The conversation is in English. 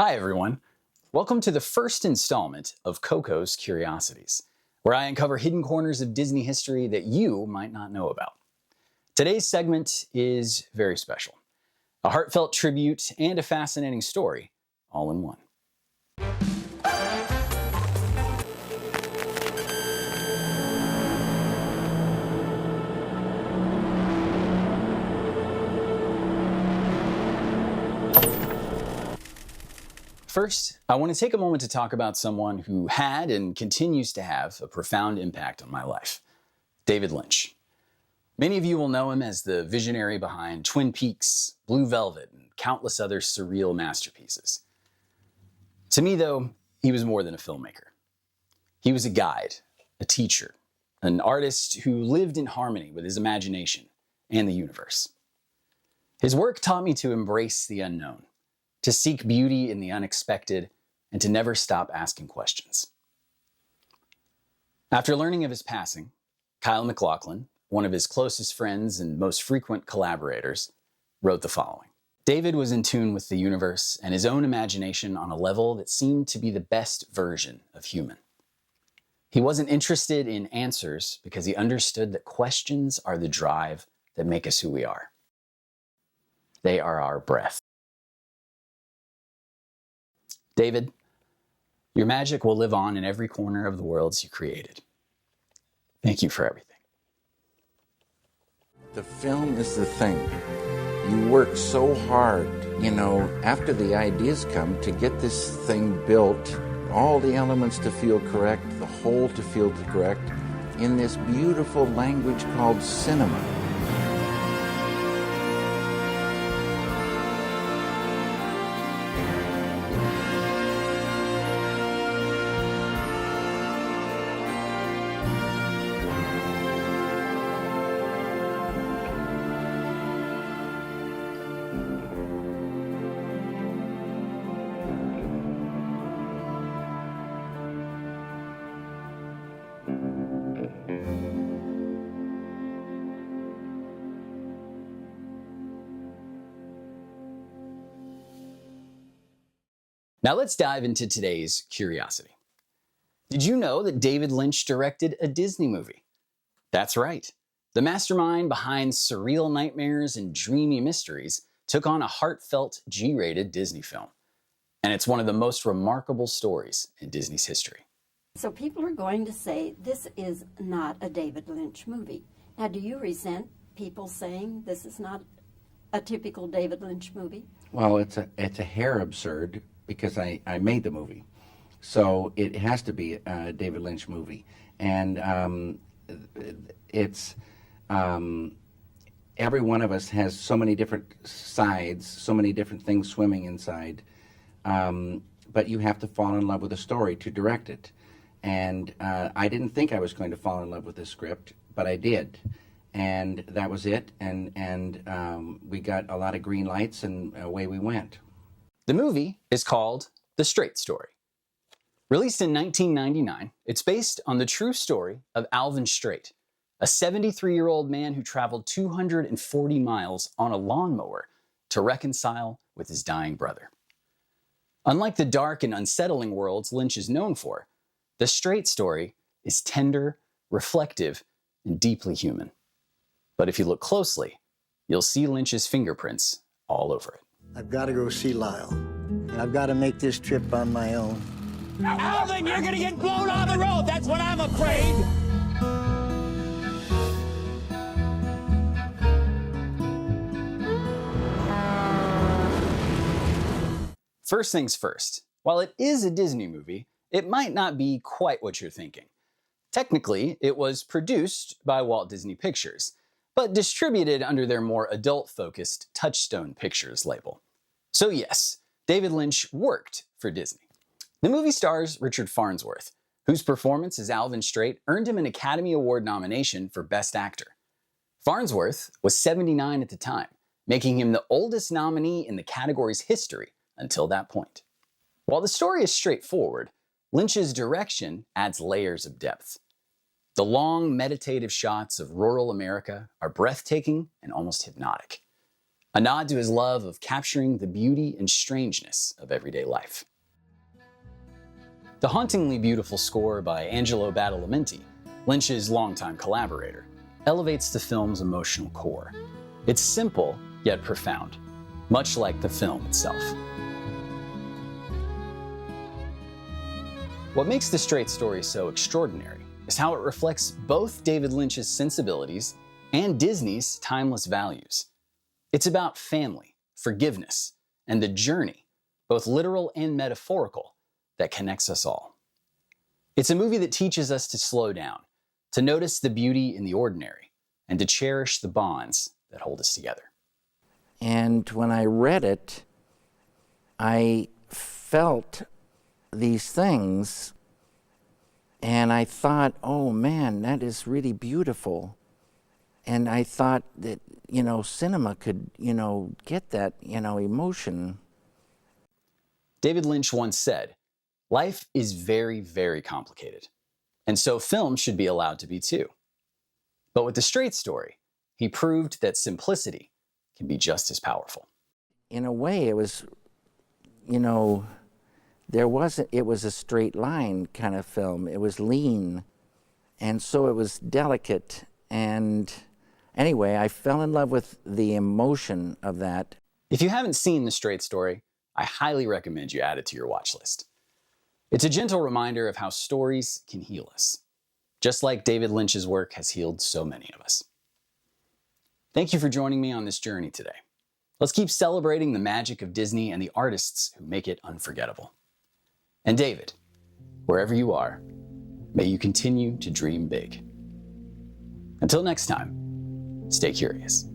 Hi, everyone. Welcome to the first installment of Coco's Curiosities, where I uncover hidden corners of Disney history that you might not know about. Today's segment is very special. A heartfelt tribute and a fascinating story, all in one. First, I want to take a moment to talk about someone who had and continues to have a profound impact on my life, David Lynch. Many of you will know him as the visionary behind Twin Peaks, Blue Velvet, and countless other surreal masterpieces. To me, though, he was more than a filmmaker. He was a guide, a teacher, an artist who lived in harmony with his imagination and the universe. His work taught me to embrace the unknown, to seek beauty in the unexpected, and to never stop asking questions. After learning of his passing, Kyle MacLachlan, one of his closest friends and most frequent collaborators, wrote the following. David was in tune with the universe and his own imagination on a level that seemed to be the best version of human. He wasn't interested in answers because he understood that questions are the drive that make us who we are. They are our breath. David, your magic will live on in every corner of the worlds you created. Thank you for everything. The film is the thing. You work so hard, after the ideas come, to get this thing built, all the elements to feel correct, the whole to feel correct, in this beautiful language called cinema. Now let's dive into today's curiosity. Did you know that David Lynch directed a Disney movie? That's right. The mastermind behind surreal nightmares and dreamy mysteries took on a heartfelt G-rated Disney film. And it's one of the most remarkable stories in Disney's history. So people are going to say this is not a David Lynch movie. Now, do you resent people saying this is not a typical David Lynch movie? Well, it's a hair absurd because I made the movie. So it has to be a David Lynch movie. And it's every one of us has so many different sides, so many different things swimming inside. But you have to fall in love with a story to direct it. And I didn't think I was going to fall in love with this script, but I did. And that was it. And we got a lot of green lights, and away we went. The movie is called The Straight Story. Released in 1999, it's based on the true story of Alvin Straight, a 73-year-old man who traveled 240 miles on a lawnmower to reconcile with his dying brother. Unlike the dark and unsettling worlds Lynch is known for, The Straight Story is tender, reflective, and deeply human. But if you look closely, you'll see Lynch's fingerprints all over it. I've got to go see Lyle, and I've got to make this trip on my own. Alvin, you're gonna get blown on the road. That's what I'm afraid. First things first, while it is a Disney movie, it might not be quite what you're thinking. Technically, it was produced by Walt Disney Pictures, but distributed under their more adult-focused Touchstone Pictures label. So yes, David Lynch worked for Disney. The movie stars Richard Farnsworth, whose performance as Alvin Straight earned him an Academy Award nomination for Best Actor. Farnsworth was 79 at the time, making him the oldest nominee in the category's history until that point. While the story is straightforward, Lynch's direction adds layers of depth. The long, meditative shots of rural America are breathtaking and almost hypnotic. a nod to his love of capturing the beauty and strangeness of everyday life. The hauntingly beautiful score by Angelo Badalamenti, Lynch's longtime collaborator, elevates the film's emotional core. It's simple, yet profound, much like the film itself. What makes The Straight Story so extraordinary is how it reflects both David Lynch's sensibilities and Disney's timeless values. It's about family, forgiveness, and the journey, both literal and metaphorical, that connects us all. It's a movie that teaches us to slow down, to notice the beauty in the ordinary, and to cherish the bonds that hold us together. And when I read it, I felt these things, and I thought, oh man, that is really beautiful. And I thought that, cinema could, get that, emotion. David Lynch once said, "Life is very, very complicated, and so film should be allowed to be too." But with The Straight Story, he proved that simplicity can be just as powerful. In a way, it was, it was a straight line kind of film. It was lean, and so it was delicate. And anyway, I fell in love with the emotion of that. If you haven't seen The Straight Story, I highly recommend you add it to your watch list. It's a gentle reminder of how stories can heal us, just like David Lynch's work has healed so many of us. Thank you for joining me on this journey today. Let's keep celebrating the magic of Disney and the artists who make it unforgettable. And David, wherever you are, may you continue to dream big. Until next time, stay curious.